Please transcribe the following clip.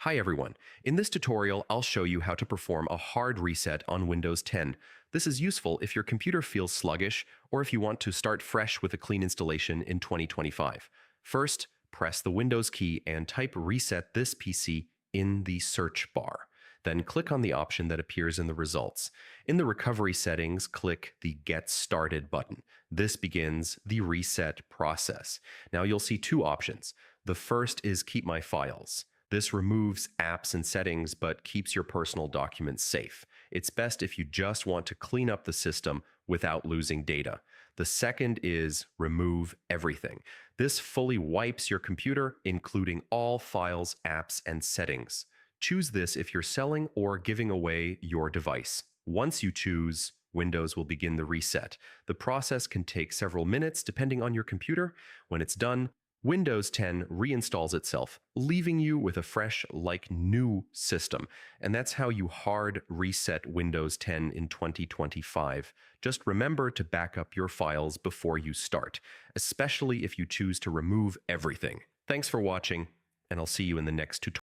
Hi everyone. In this tutorial, I'll show you how to perform a hard reset on Windows 10. This is useful if your computer feels sluggish or if you want to start fresh with a clean installation in 2025. First, press the Windows key and type Reset this PC in the search bar. Then click on the option that appears in the results. In the recovery settings, click the Get Started button. This begins the reset process. Now you'll see two options. The first is Keep My Files. This removes apps and settings but keeps your personal documents safe. It's best if you just want to clean up the system without losing data. The second is Remove Everything. This fully wipes your computer, including all files, apps, and settings. Choose this if you're selling or giving away your device. Once you choose, Windows will begin the reset. The process can take several minutes depending on your computer. When it's done, Windows 10 reinstalls itself, leaving you with a fresh, like new system. And that's how you hard reset Windows 10 in 2025. Just remember to back up your files before you start, especially if you choose to remove everything. Thanks for watching, and I'll see you in the next tutorial.